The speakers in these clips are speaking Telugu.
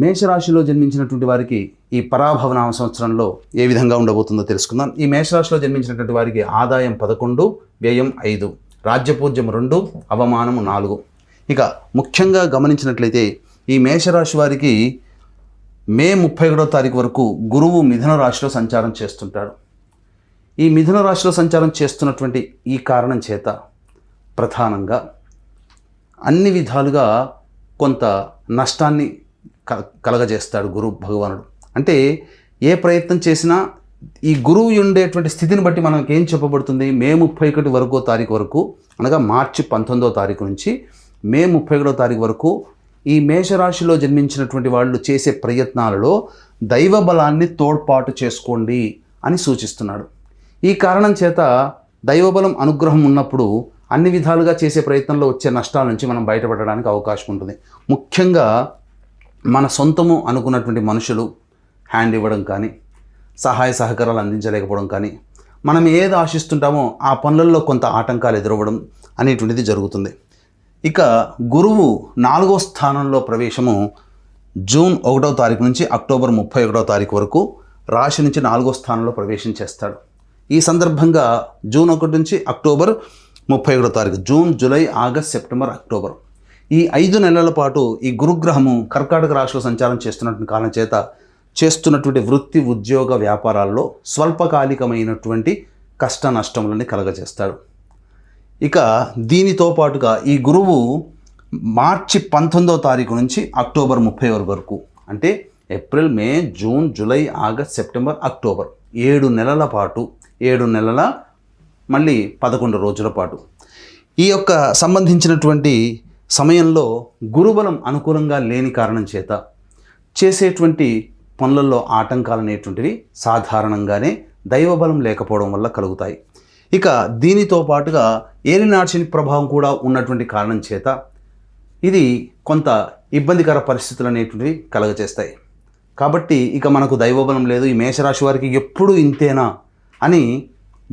మేషరాశిలో జన్మించినటువంటి వారికి ఈ పరాభవనామ సంవత్సరంలో ఏ విధంగా ఉండబోతుందో తెలుసుకుందాం. ఈ మేషరాశిలో జన్మించినటువంటి వారికి ఆదాయం 11, వ్యయం 5, రాజ్యపూజ్యం 2, అవమానము 4. ఇక ముఖ్యంగా గమనించినట్లయితే ఈ మేషరాశి వారికి మే 31వ తారీఖు వరకు గురువు మిథున రాశిలో సంచారం చేస్తుంటాడు. ఈ మిథున రాశిలో సంచారం చేస్తున్నటువంటి ఈ కారణం చేత ప్రధానంగా అన్ని విధాలుగా కొంత నష్టాన్ని కలగజేస్తాడు గురు భగవానుడు. అంటే ఏ ప్రయత్నం చేసినా ఈ గురువు ఉండేటువంటి స్థితిని బట్టి మనకి ఏం చెప్పబడుతుంది, మే 31వ తారీఖు వరకు అనగా మార్చి 19వ తారీఖు నుంచి మే 31వ తారీఖు వరకు ఈ మేషరాశిలో జన్మించినటువంటి వాళ్ళు చేసే ప్రయత్నాలలో దైవ బలాన్ని తోడ్పాటు చేసుకోండి అని సూచిస్తున్నాడు. ఈ కారణం చేత దైవబలం అనుగ్రహం ఉన్నప్పుడు అన్ని విధాలుగా చేసే ప్రయత్నంలో వచ్చే నష్టాల నుంచి మనం బయటపడడానికి అవకాశం ఉంటుంది. ముఖ్యంగా మన సొంతము అనుకున్నటువంటి మనుషులు హ్యాండ్ ఇవ్వడం కానీ, సహాయ సహకారాలు అందించలేకపోవడం కానీ, మనం ఏది ఆశిస్తుంటామో ఆ పనులలో కొంత ఆటంకాలు ఎదురవ్వడం అనేటువంటిది జరుగుతుంది. ఇక గురువు 4వ స్థానంలో ప్రవేశము జూన్ 1వ తారీఖు నుంచి అక్టోబర్ 31వ తారీఖు వరకు రాశి నుంచి 4వ స్థానంలో ప్రవేశం చేస్తాడు. ఈ సందర్భంగా జూన్ 1 నుంచి అక్టోబర్ 31వ తారీఖు, June, July, August, September, October ఈ 5 నెలల పాటు ఈ గురుగ్రహము కర్కాటక రాశిలో సంచారం చేస్తున్నటువంటి కారణం చేత చేస్తున్నటువంటి వృత్తి, ఉద్యోగ, వ్యాపారాల్లో స్వల్పకాలికమైనటువంటి కష్ట నష్టములని కలగజేస్తాడు. ఇక దీనితో పాటుగా ఈ గురువు మార్చి 19వ తారీఖు నుంచి అక్టోబర్ 30 వరకు, అంటే April, May, June, July, August, September, October 7 నెలల పాటు, 7 నెలల మళ్ళీ 11 రోజుల పాటు ఈ యొక్క సంబంధించినటువంటి సమయంలో గురుబలం అనుకూలంగా లేని కారణం చేత చేసేటువంటి పనులలో ఆటంకాలు అనేటువంటివి సాధారణంగానే దైవబలం లేకపోవడం వల్ల కలుగుతాయి. ఇక దీనితో పాటుగా ఏలినాటి శని ప్రభావం కూడా ఉన్నటువంటి కారణం చేత ఇది కొంత ఇబ్బందికర పరిస్థితులు అనేటువంటివి కలగచేస్తాయి. కాబట్టి ఇక మనకు దైవబలం లేదు, ఈ మేషరాశి వారికి ఎప్పుడు ఇంతేనా అని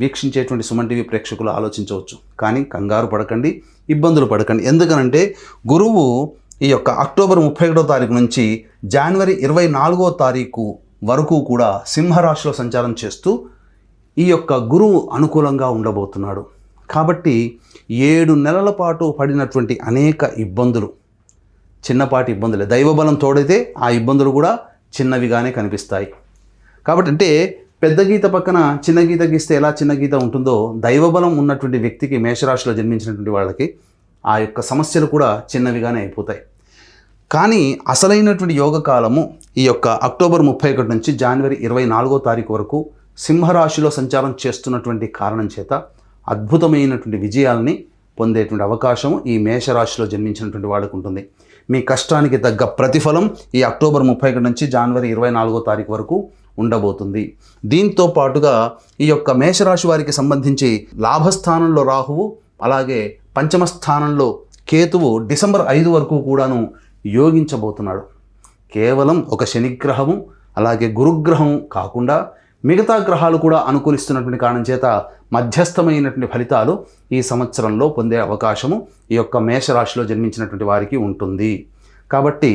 వీక్షించేటువంటి సుమన్ టీవీ ప్రేక్షకులు ఆలోచించవచ్చు. కానీ కంగారు పడకండి, ఇబ్బందులు పడకండి. ఎందుకనంటే గురువు ఈ యొక్క అక్టోబర్ 31వ తారీఖు నుంచి జనవరి 24వ తారీఖు వరకు కూడా సింహరాశిలో సంచారం చేస్తూ ఈ యొక్క గురువు అనుకూలంగా ఉండబోతున్నాడు. కాబట్టి 7 నెలల పాటు పడినటువంటి అనేక ఇబ్బందులు చిన్నపాటి ఇబ్బందులే. దైవబలం తోడైతే ఆ ఇబ్బందులు కూడా చిన్నవిగానే కనిపిస్తాయి. కాబట్టి అంటే పెద్ద గీత పక్కన చిన్న గీత గీస్తే ఎలా చిన్న గీత ఉంటుందో, దైవబలం ఉన్నటువంటి వ్యక్తికి, మేషరాశిలో జన్మించినటువంటి వాళ్ళకి ఆ యొక్క సమస్యలు కూడా చిన్నవిగానే అయిపోతాయి. కానీ అసలైనటువంటి యోగ కాలము ఈ యొక్క అక్టోబర్ 31 నుంచి జనవరి 24వ తారీఖు వరకు సింహరాశిలో సంచారం చేస్తున్నటువంటి కారణం చేత అద్భుతమైనటువంటి విజయాల్ని పొందేటువంటి అవకాశం ఈ మేషరాశిలో జన్మించినటువంటి వాళ్ళకు ఉంటుంది. మీ కష్టానికి తగ్గ ప్రతిఫలం ఈ అక్టోబర్ 31 నుంచి జనవరి 24వ తారీఖు వరకు ఉండబోతుంది. దీంతో పాటుగా ఈ యొక్క మేషరాశి వారికి సంబంధించి లాభస్థానంలో రాహువు, అలాగే పంచమ స్థానంలో కేతువు డిసెంబర్ 5 వరకు కూడాను యోగించబోతున్నాడు. కేవలం ఒక శనిగ్రహము అలాగే గురుగ్రహం కాకుండా మిగతా గ్రహాలు కూడా అనుకూలిస్తున్నటువంటి కారణం చేత మధ్యస్థమైనటువంటి ఫలితాలు ఈ సంవత్సరంలో పొందే అవకాశము ఈ యొక్క మేషరాశిలో జన్మించినటువంటి వారికి ఉంటుంది. కాబట్టి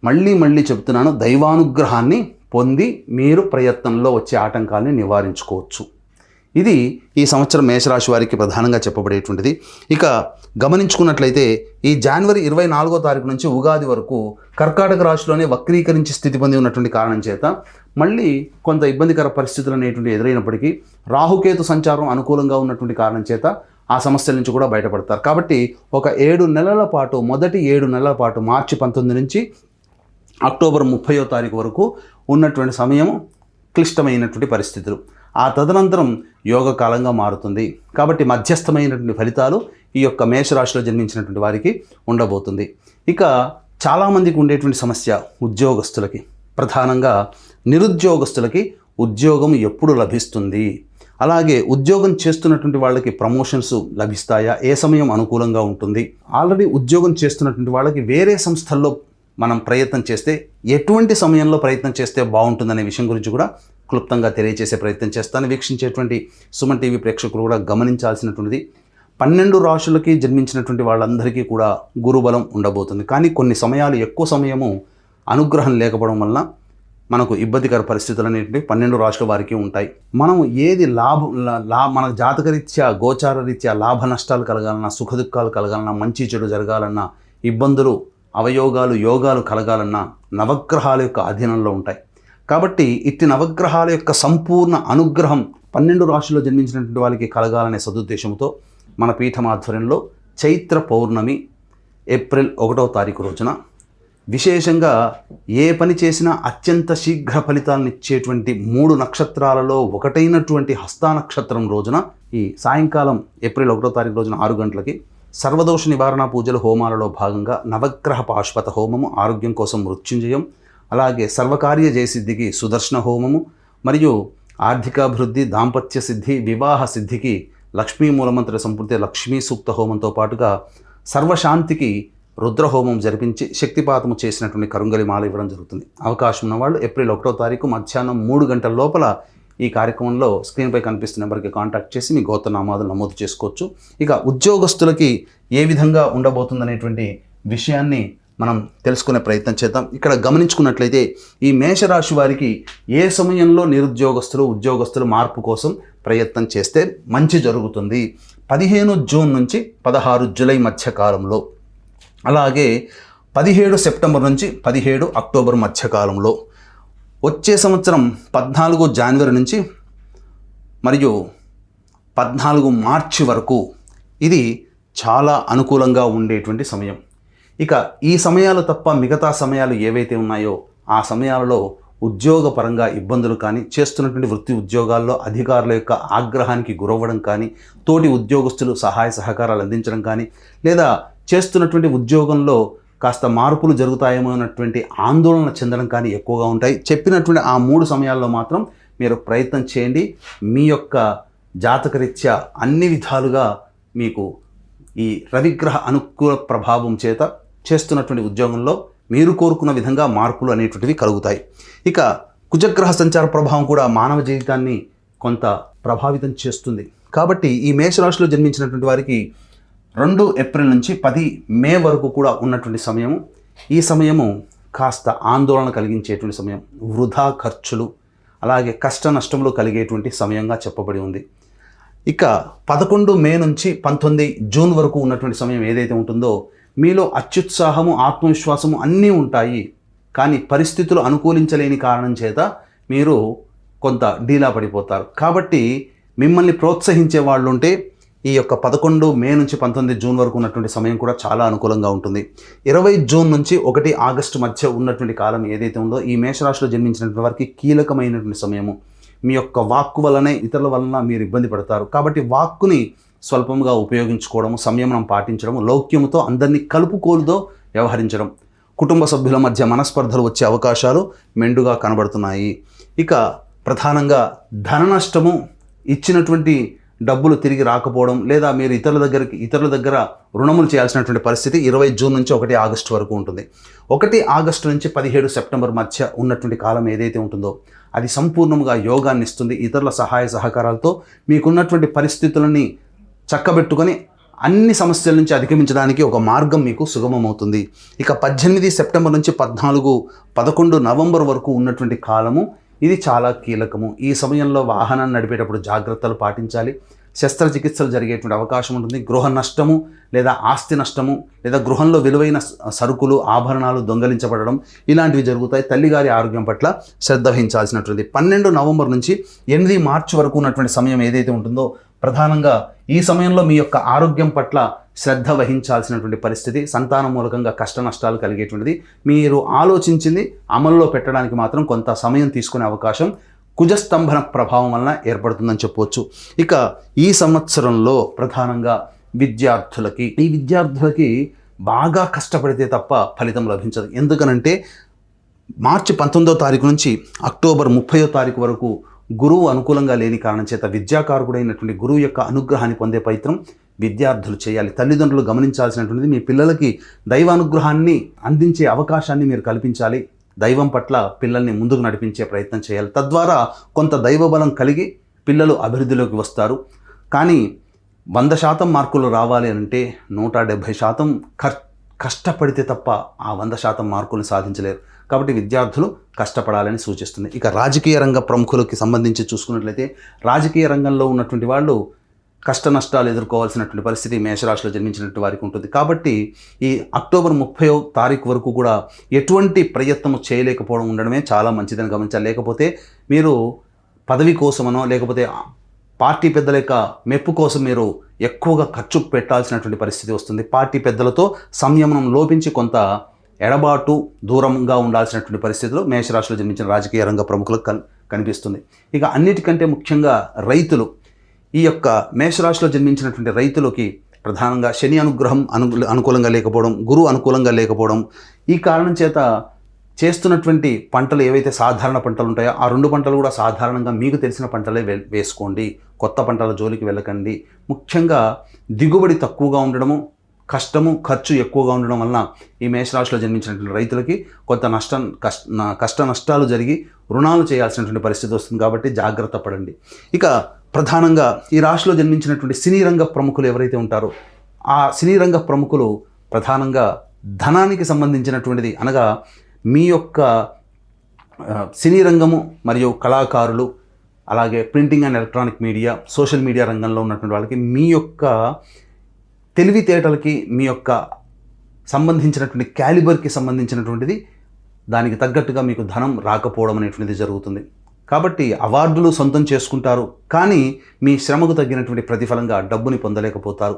మళ్ళీ చెప్తున్నాను, దైవానుగ్రహాన్ని పొంది మీరు ప్రయత్నంలో వచ్చే ఆటంకాలని నివారించుకోవచ్చు. ఇది ఈ సంవత్సరం మేషరాశి వారికి ప్రధానంగా చెప్పబడేటువంటిది. ఇక గమనించుకున్నట్లయితే ఈ జనవరి 24వ తారీఖు నుంచి ఉగాది వరకు కర్కాటక రాశిలోనే వక్రీకరించి స్థితి పొంది ఉన్నటువంటి కారణం చేత మళ్ళీ కొంత ఇబ్బందికర పరిస్థితులు అనేటువంటి ఎదురైనప్పటికీ రాహుకేతు సంచారం అనుకూలంగా ఉన్నటువంటి కారణం చేత ఆ సమస్యల నుంచి కూడా బయటపడతారు. కాబట్టి ఒక 7 నెలల పాటు, మొదటి 7 నెలల పాటు మార్చి 19 నుంచి అక్టోబర్ 30వ తారీఖు వరకు ఉన్నటువంటి సమయం క్లిష్టమైనటువంటి పరిస్థితులు. ఆ తదనంతరం యోగ కాలంగా మారుతుంది. కాబట్టి మధ్యస్థమైనటువంటి ఫలితాలు ఈ యొక్క మేషరాశిలో జన్మించినటువంటి వారికి ఉండబోతుంది. ఇక చాలామందికి ఉండేటువంటి సమస్య ఉద్యోగస్తులకి, ప్రధానంగా నిరుద్యోగస్తులకి ఉద్యోగం ఎప్పుడు లభిస్తుంది, అలాగే ఉద్యోగం చేస్తున్నటువంటి వాళ్ళకి ప్రమోషన్స్ లభిస్తాయా, ఏ సమయం అనుకూలంగా ఉంటుంది, ఆల్రెడీ ఉద్యోగం చేస్తున్నటువంటి వాళ్ళకి వేరే సంస్థల్లో మనం ప్రయత్నం చేస్తే ఎటువంటి సమయంలో ప్రయత్నం చేస్తే బాగుంటుందనే విషయం గురించి కూడా క్లుప్తంగా తెలియజేసే ప్రయత్నం చేస్తాను. వీక్షించేటువంటి సుమన్ టీవీ ప్రేక్షకులు కూడా గమనించాల్సినటువంటిది, 12 రాశులకి జన్మించినటువంటి వాళ్ళందరికీ కూడా గురుబలం ఉండబోతుంది. కానీ కొన్ని సమయాలు ఎక్కువ సమయము అనుగ్రహం లేకపోవడం వలన మనకు ఇబ్బందికర పరిస్థితులు అనేటివి 12 రాశుల వారికి ఉంటాయి. మనం ఏది మన జాతకరీత్యా గోచార రీత్యా లాభ నష్టాలు కలగాలన్నా, సుఖ దుఃఖాలు కలగాలన్నా, మంచి చెడు జరగాలన్నా, ఇబ్బందులు అవయోగాలు యోగాలు కలగాలన్నా నవగ్రహాల యొక్క అధీనంలో ఉంటాయి. కాబట్టి ఇట్టి నవగ్రహాల యొక్క సంపూర్ణ అనుగ్రహం 12 రాశుల్లో జన్మించినటువంటి వాళ్ళకి కలగాలనే సదుద్దేశంతో మన పీఠం ఆధ్వర్యంలో చైత్ర పౌర్ణమి ఏప్రిల్ 1వ తారీఖు రోజున విశేషంగా ఏ పని చేసినా అత్యంత శీఘ్ర ఫలితాలను ఇచ్చేటువంటి 3 నక్షత్రాలలో ఒకటైనటువంటి హస్త నక్షత్రం రోజున ఈ సాయంకాలం ఏప్రిల్ 1వ తారీఖు రోజున 6 గంటలకి సర్వదోష నివారణ పూజలు హోమాలలో భాగంగా నవగ్రహ పాశుపత హోమము, ఆరోగ్యం కోసం మృత్యుంజయం, అలాగే సర్వకార్య జయసిద్ధికి సుదర్శన హోమము, మరియు ఆర్థికాభివృద్ధి, దాంపత్య సిద్ధి, వివాహ సిద్ధికి లక్ష్మీ మూలమంత్ర సంపూర్తి లక్ష్మీ సూక్త హోమంతో పాటుగా సర్వశాంతికి రుద్రహోమం జరిపించి శక్తిపాతము చేసినటువంటి కరుంగలి మాల ఇవ్వడం జరుగుతుంది. అవకాశం ఉన్నవాళ్ళు ఏప్రిల్ 1వ తారీఖు మధ్యాహ్నం 3 గంటల లోపల ఈ కార్యక్రమంలో స్క్రీన్పై కనిపిస్తున్న నెంబర్కి కాంటాక్ట్ చేసి మీ గోత్రనామాదులు నమోదు చేసుకోవచ్చు. ఇక ఉద్యోగస్తులకి ఏ విధంగా ఉండబోతుందనేటువంటి విషయాన్ని మనం తెలుసుకునే ప్రయత్నం చేద్దాం. ఇక్కడ గమనించుకున్నట్లయితే ఈ మేషరాశి వారికి ఏ సమయంలో ఉద్యోగస్తులు మార్పు కోసం ప్రయత్నం చేస్తే మంచి జరుగుతుంది? 15 జూన్ నుంచి 16 జూలై మధ్య కాలంలో, అలాగే 17 సెప్టెంబర్ నుంచి 17 అక్టోబర్ మధ్యకాలంలో, వచ్చే సంవత్సరం 14 జనవరి నుంచి మరియు 14 మార్చి వరకు ఇది చాలా అనుకూలంగా ఉండేటువంటి సమయం. ఇక ఈ సమయాలు తప్ప మిగతా సమయాలు ఏవైతే ఉన్నాయో ఆ సమయాలలో ఉద్యోగపరంగా ఇబ్బందులు కానీ, చేస్తున్నటువంటి వృత్తి ఉద్యోగాల్లో అధికారుల యొక్క ఆగ్రహానికి గురవ్వడం కానీ, తోటి ఉద్యోగస్తులు సహాయ సహకారాలు అందించడం కానీ, లేదా చేస్తున్నటువంటి ఉద్యోగంలో కాస్త మార్పులు జరుగుతాయేమో అన్నటువంటి ఆందోళన చెందడం కానీ ఎక్కువగా ఉంటాయి. చెప్పినటువంటి ఆ 3 సమయాల్లో మాత్రం మీరు ప్రయత్నం చేయండి. మీ యొక్క జాతకరీత్యా అన్ని విధాలుగా మీకు ఈ రవిగ్రహ అనుకూల ప్రభావం చేత చేస్తున్నటువంటి ఉద్యోగంలో మీరు కోరుకున్న విధంగా మార్పులు అనేటువంటివి కలుగుతాయి. ఇక కుజగ్రహ సంచార ప్రభావం కూడా మానవ జీవితాన్ని కొంత ప్రభావితం చేస్తుంది. కాబట్టి ఈ మేషరాశిలో జన్మించినటువంటి వారికి 2 ఏప్రిల్ నుంచి 10 మే వరకు కూడా ఉన్నటువంటి సమయము, ఈ సమయము కాస్త ఆందోళన కలిగించేటువంటి సమయం, వృధా ఖర్చులు, అలాగే కష్ట నష్టములు కలిగేటువంటి సమయంగా చెప్పబడి ఉంది. ఇక 11 మే నుంచి 19 జూన్ వరకు ఉన్నటువంటి సమయం ఏదైతే ఉంటుందో మీలో అత్యుత్సాహము, ఆత్మవిశ్వాసము అన్నీ ఉంటాయి. కానీ పరిస్థితులు అనుకూలించలేని కారణం చేత మీరు కొంత డీలా పడిపోతారు. కాబట్టి మిమ్మల్ని ప్రోత్సహించే వాళ్ళు ఉంటే ఈ యొక్క 11 మే నుంచి 19 జూన్ వరకు ఉన్నటువంటి సమయం కూడా చాలా అనుకూలంగా ఉంటుంది. 20 జూన్ నుంచి 1 ఆగస్టు మధ్య ఉన్నటువంటి కాలం ఏదైతే ఉందో ఈ మేషరాశిలో జన్మించినటువంటి వారికి కీలకమైనటువంటి సమయము. మీ యొక్క వాక్కు వలనే ఇతరుల వలన మీరు ఇబ్బంది పడతారు. కాబట్టి వాక్కుని స్వల్పంగా ఉపయోగించుకోవడము, సంయమనం పాటించడము, లౌక్యముతో అందరినీ కలుపుకోలుతో వ్యవహరించడం, కుటుంబ సభ్యుల మధ్య మనస్పర్ధలు వచ్చే అవకాశాలు మెండుగా కనబడుతున్నాయి. ఇక ప్రధానంగా ధన నష్టము, ఇచ్చినటువంటి డబ్బులు తిరిగి రాకపోవడం, లేదా మీరు ఇతరుల దగ్గర రుణములు చేయాల్సినటువంటి పరిస్థితి 20 జూన్ నుంచి 1 ఆగస్టు వరకు ఉంటుంది. 1 ఆగస్టు నుంచి 17 సెప్టెంబర్ మధ్య ఉన్నటువంటి కాలం ఏదైతే ఉంటుందో అది సంపూర్ణంగా యోగాన్ని ఇస్తుంది. ఇతరుల సహాయ సహకారాలతో మీకున్నటువంటి పరిస్థితులని చక్కబెట్టుకొని అన్ని సమస్యల నుంచి అధిగమించడానికి ఒక మార్గం మీకు సుగమమవుతుంది. ఇక 18 సెప్టెంబర్ నుంచి 11 నవంబర్ వరకు ఉన్నటువంటి కాలము ఇది చాలా కీలకము. ఈ సమయంలో వాహనాన్ని నడిపేటప్పుడు జాగ్రత్తలు పాటించాలి. శస్త్రచికిత్సలు జరిగేటువంటి అవకాశం ఉంటుంది. గృహ నష్టము లేదా ఆస్తి నష్టము, లేదా గృహంలో విలువైన సరుకులు, ఆభరణాలు దొంగలించబడడం ఇలాంటివి జరుగుతాయి. తల్లిగారి ఆరోగ్యం పట్ల శ్రద్ధ వహించాల్సినటువంటి 12 నవంబర్ నుంచి 8 మార్చి వరకు ఉన్నటువంటి సమయం ఏదైతే ఉంటుందో ప్రధానంగా ఈ సమయంలో మీ యొక్క ఆరోగ్యం పట్ల శ్రద్ధ వహించాల్సినటువంటి పరిస్థితి, సంతానం మూలకంగా కష్ట నష్టాలు కలిగేటువంటిది. మీరు ఆలోచించింది అమల్లో పెట్టడానికి మాత్రం కొంత సమయం తీసుకునే అవకాశం కుజస్తంభన ప్రభావం వలన ఏర్పడుతుందని చెప్పవచ్చు. ఇక ఈ సంవత్సరంలో ప్రధానంగా విద్యార్థులకి బాగా కష్టపడితే తప్ప ఫలితం లభించదు. ఎందుకనంటే మార్చి 19వ తారీఖు నుంచి అక్టోబర్ 30వ తారీఖు వరకు గురువు అనుకూలంగా లేని కారణం చేత విద్యాకారకుడైనటువంటి గురువు యొక్క అనుగ్రహాన్ని పొందే ప్రయత్నం విద్యార్థులు చేయాలి. తల్లిదండ్రులు గమనించాల్సినటువంటిది మీ పిల్లలకి దైవానుగ్రహాన్ని అందించే అవకాశాన్ని మీరు కల్పించాలి. దైవం పట్ల పిల్లల్ని ముందుకు నడిపించే ప్రయత్నం చేయాలి. తద్వారా కొంత దైవబలం కలిగి పిల్లలు అభివృద్ధిలోకి వస్తారు. కానీ 100% మార్కులు రావాలి అంటే 170% కష్టపడితే తప్ప ఆ 100% మార్కులు సాధించలేరు. కాబట్టి విద్యార్థులు కష్టపడాలని సూచిస్తుంది. ఇక రాజకీయ రంగ ప్రముఖులకి సంబంధించి చూసుకున్నట్లయితే రాజకీయ రంగంలో ఉన్నటువంటి వాళ్ళు కష్ట నష్టాలు ఎదుర్కోవాల్సినటువంటి పరిస్థితి మేషరాశిలో జన్మించినటువంటి వారికి ఉంటుంది. కాబట్టి ఈ అక్టోబర్ 30వ తారీఖు వరకు కూడా ఎటువంటి ప్రయత్నం చేయలేకపోవడం ఉండడమే చాలా మంచిదని గమనించాలి. లేకపోతే మీరు పదవి కోసమనో లేకపోతే పార్టీ పెద్దల యొక్క మెప్పు కోసం మీరు ఎక్కువగా ఖర్చు పెట్టాల్సినటువంటి పరిస్థితి వస్తుంది. పార్టీ పెద్దలతో సంయమనం లోపించి కొంత ఎడబాటు దూరంగా ఉండాల్సినటువంటి పరిస్థితులు మేషరాశిలో జన్మించిన రాజకీయ రంగ ప్రముఖులకు కనిపిస్తుంది. ఇక అన్నిటికంటే ముఖ్యంగా రైతులు, ఈ యొక్క మేషరాశిలో జన్మించినటువంటి రైతులకి ప్రధానంగా శని అనుగ్రహం అనుకూలంగా లేకపోవడం, గురువు అనుకూలంగా లేకపోవడం, ఈ కారణం చేత చేస్తున్నటువంటి పంటలు ఏవైతే సాధారణ పంటలు ఉంటాయో ఆ 2 పంటలు కూడా సాధారణంగా మీకు తెలిసిన పంటలే వేసుకోండి. కొత్త పంటల జోలికి వెళ్ళకండి. ముఖ్యంగా దిగుబడి తక్కువగా ఉండడము, కష్టము ఖర్చు ఎక్కువగా ఉండడం వలన ఈ మేషరాశిలో జన్మించినటువంటి రైతులకి కొంత కష్ట నష్టాలు జరిగి రుణాలు చేయాల్సినటువంటి పరిస్థితి వస్తుంది. కాబట్టి జాగ్రత్త పడండి. ఇక ప్రధానంగా ఈ రాశిలో జన్మించినటువంటి సినీ రంగ ప్రముఖులు ఎవరైతే ఉంటారో ఆ సినీ రంగ ప్రముఖులు ప్రధానంగా ధనానికి సంబంధించినటువంటిది, అనగా మీ యొక్క సినీ రంగము మరియు కళాకారులు, అలాగే printing and electronic media, social media రంగంలో ఉన్నటువంటి వాళ్ళకి మీ యొక్క తెలివితేటలకి, మీ యొక్క సంబంధించినటువంటి క్యాలిబర్కి సంబంధించినటువంటిది దానికి తగ్గట్టుగా మీకు ధనం రాకపోవడం అనేటువంటిది జరుగుతుంది. కాబట్టి అవార్డులు సొంతం చేసుకుంటారు, కానీ మీ శ్రమకు తగ్గినటువంటి ప్రతిఫలంగా డబ్బుని పొందలేకపోతారు.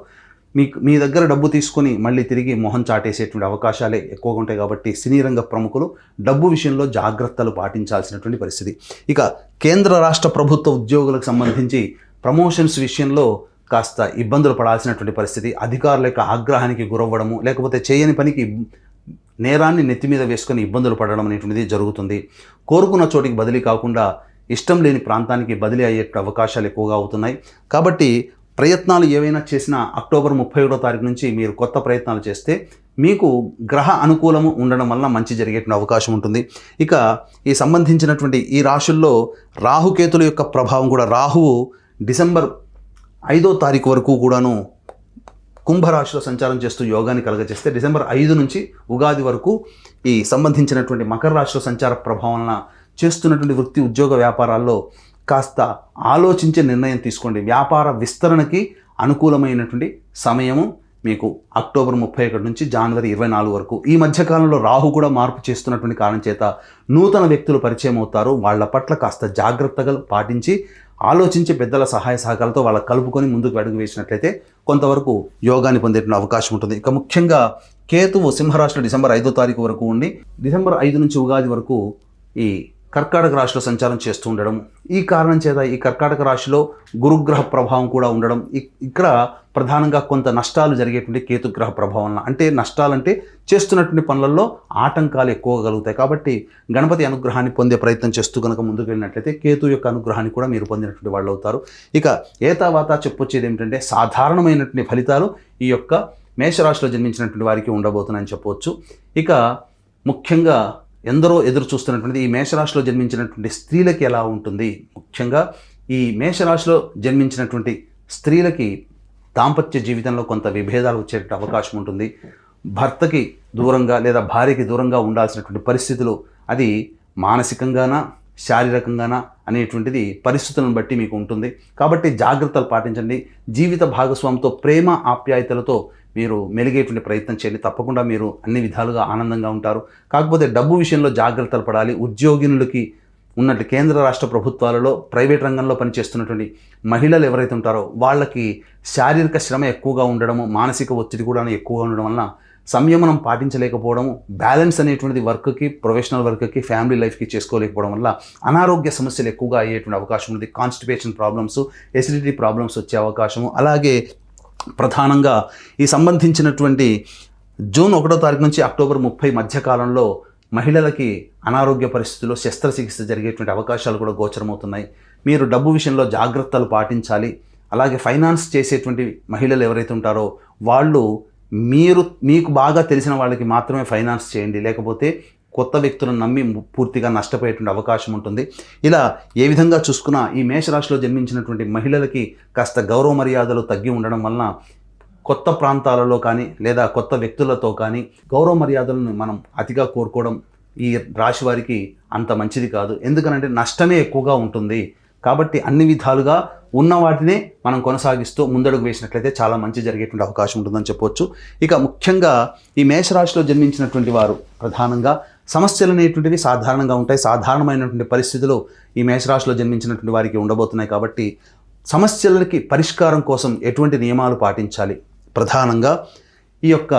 మీ దగ్గర డబ్బు తీసుకొని మళ్ళీ తిరిగి మొహం చాటేసేటువంటి అవకాశాలే ఎక్కువగా ఉంటాయి. కాబట్టి సినీ రంగ ప్రముఖులు డబ్బు విషయంలో జాగ్రత్తలు పాటించాల్సినటువంటి పరిస్థితి. ఇక కేంద్ర రాష్ట్ర ప్రభుత్వ ఉద్యోగులకు సంబంధించి ప్రమోషన్స్ విషయంలో కాస్త ఇబ్బందులు పడాల్సినటువంటి పరిస్థితి, అధికారుల యొక్క ఆగ్రహానికి గురవ్వడము, లేకపోతే చేయని పనికి నేరాన్ని నెత్తి మీద వేసుకొని ఇబ్బందులు పడడం అనేటువంటిది జరుగుతుంది. కోరుకున్న చోటికి బదిలీ కాకుండా ఇష్టం లేని ప్రాంతానికి బదిలీ అయ్యే అవకాశాలు ఎక్కువగా అవుతున్నాయి. కాబట్టి ప్రయత్నాలు ఏవైనా చేసినా అక్టోబర్ 31వ తారీఖు నుంచి మీరు కొత్త ప్రయత్నాలు చేస్తే మీకు గ్రహ అనుకూలము ఉండడం వల్ల మంచి జరిగేటువంటి అవకాశం ఉంటుంది. ఇక ఈ సంబంధించినటువంటి ఈ రాశుల్లో రాహుకేతుల యొక్క ప్రభావం కూడా, రాహువు డిసెంబర్ 5వ తారీఖు వరకు కూడాను కుంభరాశిలో సంచారం చేస్తూ యోగాన్ని కలగజేస్తే డిసెంబర్ 5 నుంచి ఉగాది వరకు ఈ సంబంధించినటువంటి మకర రాశిలో సంచార ప్రభావం వలన చేస్తున్నటువంటి వృత్తి ఉద్యోగ వ్యాపారాల్లో కాస్త ఆలోచించే నిర్ణయం తీసుకోండి. వ్యాపార విస్తరణకి అనుకూలమైనటువంటి సమయము మీకు అక్టోబర్ 31 నుంచి జనవరి 24 వరకు. ఈ మధ్యకాలంలో రాహు కూడా మార్పు చేస్తున్నటువంటి కారణం చేత నూతన వ్యక్తులు పరిచయం అవుతారు. వాళ్ళ పట్ల కాస్త జాగ్రత్తగా పాటించి ఆలోచించి పెద్దల సహాయ సహకారాలతో వాళ్ళ కలుపుకొని ముందుకు అడుగు వేసినట్లయితే కొంతవరకు యోగాన్ని పొందేటువంటి అవకాశం ఉంటుంది. ఇక ముఖ్యంగా కేతువు సింహరాశిలో డిసెంబర్ 5వ తారీఖు వరకు ఉండి డిసెంబర్ 5 నుంచి ఉగాది వరకు ఈ కర్కాటక రాశిలో సంచారం చేస్తూ ఉండడం, ఈ కారణం చేత ఈ కర్కాటక రాశిలో గురుగ్రహ ప్రభావం కూడా ఉండడం, ఇక్కడ ప్రధానంగా కొంత నష్టాలు జరిగేటువంటి కేతుగ్రహ ప్రభావం. అంటే నష్టాలంటే చేస్తున్నటువంటి పనులలో ఆటంకాలు ఎక్కువగా కలుగుతాయి. కాబట్టి గణపతి అనుగ్రహాన్ని పొందే ప్రయత్నం చేస్తూ కనుక ముందుకు వెళ్ళినట్లయితే కేతు యొక్క అనుగ్రహాన్ని కూడా మీరు పొందినటువంటి వాళ్ళు అవుతారు. ఇక ఏతావాత చెప్పొచ్చేది ఏమిటంటే సాధారణమైనటువంటి ఫలితాలు ఈ యొక్క మేషరాశిలో జన్మించినటువంటి వారికి ఉండబోతున్నాయని చెప్పవచ్చు. ఇక ముఖ్యంగా ఎందరో ఎదురు చూస్తున్నటువంటిది ఈ మేషరాశిలో జన్మించినటువంటి స్త్రీలకి ఎలా ఉంటుంది. ముఖ్యంగా ఈ మేషరాశిలో జన్మించినటువంటి స్త్రీలకి దాంపత్య జీవితంలో కొంత విభేదాలు వచ్చే అవకాశం ఉంటుంది. భర్తకి దూరంగా లేదా భార్యకి దూరంగా ఉండాల్సినటువంటి పరిస్థితులు, అది మానసికంగానా శారీరకంగానా అనేటువంటిది పరిస్థితులను బట్టి మీకు ఉంటుంది. కాబట్టి జాగ్రత్తలు పాటించండి. జీవిత భాగస్వామితో ప్రేమ ఆప్యాయతలతో మీరు మెలిగేటువంటి ప్రయత్నం చేయాలి. తప్పకుండా మీరు అన్ని విధాలుగా ఆనందంగా ఉంటారు. కాకపోతే డబ్బు విషయంలో జాగ్రత్తలు పడాలి. ఉద్యోగినులకి ఉన్నట్టు కేంద్ర రాష్ట్ర ప్రభుత్వాలలో ప్రైవేట్ రంగంలో పనిచేస్తున్నటువంటి మహిళలు ఎవరైతే ఉంటారో వాళ్ళకి శారీరక శ్రమ ఎక్కువగా ఉండడము, మానసిక ఒత్తిడి కూడా ఎక్కువగా ఉండడం వలన సంయమనం పాటించలేకపోవడము, బ్యాలెన్స్ అనేటువంటిది వర్క్కి, ప్రొఫెషనల్ వర్క్కి, ఫ్యామిలీ లైఫ్కి చేసుకోలేకపోవడం వల్ల అనారోగ్య సమస్యలు ఎక్కువగా అయ్యేటువంటి అవకాశం ఉంది. కాన్స్టిపేషన్ ప్రాబ్లమ్స్, ఎసిడిటీ ప్రాబ్లమ్స్ వచ్చే అవకాశము. అలాగే ప్రధానంగా ఈ సంబంధించినటువంటి జూన్ 1వ తారీఖు నుంచి అక్టోబర్ 30 మధ్యకాలంలో మహిళలకి అనారోగ్య పరిస్థితుల్లో శస్త్రచికిత్స జరిగేటువంటి అవకాశాలు కూడా గోచరమవుతున్నాయి. మీరు డబ్బు విషయంలో జాగ్రత్తలు పాటించాలి. అలాగే ఫైనాన్స్ చేసేటువంటి మహిళలు ఎవరైతే ఉంటారో వాళ్ళు మీకు బాగా తెలిసిన వాళ్ళకి మాత్రమే ఫైనాన్స్ చేయండి. లేకపోతే కొత్త వ్యక్తులను నమ్మి పూర్తిగా నష్టపోయేటువంటి అవకాశం ఉంటుంది. ఇలా ఏ విధంగా చూసుకున్నా ఈ మేషరాశిలో జన్మించినటువంటి మహిళలకి కాస్త గౌరవ మర్యాదలు తగ్గి ఉండడం వలన కొత్త ప్రాంతాలలో కానీ లేదా కొత్త వ్యక్తులతో కానీ గౌరవ మర్యాదలను మనం అతిగా కోరుకోవడం ఈ రాశి వారికి అంత మంచిది కాదు. ఎందుకనంటే నష్టమే ఎక్కువగా ఉంటుంది. కాబట్టి అన్ని విధాలుగా ఉన్న వాటినే మనం కొనసాగిస్తూ ముందడుగు వేసినట్లయితే చాలా మంచి జరిగేటువంటి అవకాశం ఉంటుందని చెప్పవచ్చు. ఇక ముఖ్యంగా ఈ మేషరాశిలో జన్మించినటువంటి వారు ప్రధానంగా సమస్యలు అనేటువంటివి సాధారణంగా ఉంటాయి. సాధారణమైనటువంటి పరిస్థితులు ఈ మేషరాశిలో జన్మించినటువంటి వారికి ఉండబోతున్నాయి. కాబట్టి సమస్యలకి పరిష్కారం కోసం ఎటువంటి నియమాలు పాటించాలి? ప్రధానంగా ఈ యొక్క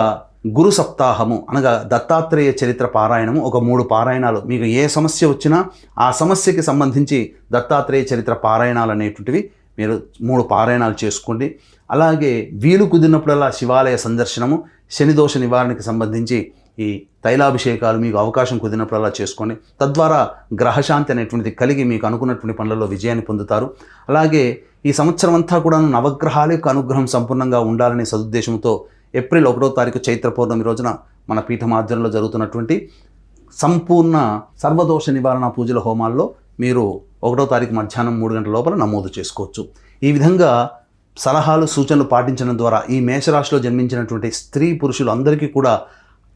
గురు సప్తాహము అనగా దత్తాత్రేయ చరిత్ర పారాయణము ఒక 3 పారాయణాలు, మీకు ఏ సమస్య వచ్చినా ఆ సమస్యకి సంబంధించి దత్తాత్రేయ చరిత్ర పారాయణాలు అనేటువంటివి మీరు 3 పారాయణాలు చేసుకోండి. అలాగే వీలు కుదిరినప్పుడల్లా శివాలయ సందర్శనము, శనిదోష నివారణకి సంబంధించి ఈ తైలాభిషేకాలు మీకు అవకాశం కుదిరినప్పుడల్లా చేసుకోండి. తద్వారా గ్రహశాంతి అనేటువంటిది కలిగి మీకు అనుకున్నటువంటి పనులలో విజయాన్ని పొందుతారు. అలాగే ఈ సంవత్సరం అంతా కూడా నవగ్రహాల యొక్క అనుగ్రహం సంపూర్ణంగా ఉండాలనే సదుద్దేశంతో ఏప్రిల్ 1వ తారీఖు చైత్ర పౌర్ణమి రోజున మన పీఠమాధ్వర్యంలో జరుగుతున్నటువంటి సంపూర్ణ సర్వదోష నివారణ పూజల హోమాల్లో మీరు 1వ తారీఖు మధ్యాహ్నం 3 గంటల లోపల నమోదు చేసుకోవచ్చు. ఈ విధంగా సలహాలు సూచనలు పాటించడం ద్వారా ఈ మేషరాశిలో జన్మించినటువంటి స్త్రీ పురుషులు అందరికీ కూడా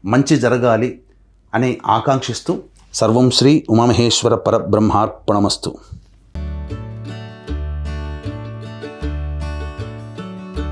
మంచి జరగాలి అని ఆకాంక్షిస్తూ సర్వం శ్రీ ఉమామహేశ్వర పరబ్రహ్మార్పణమస్తు.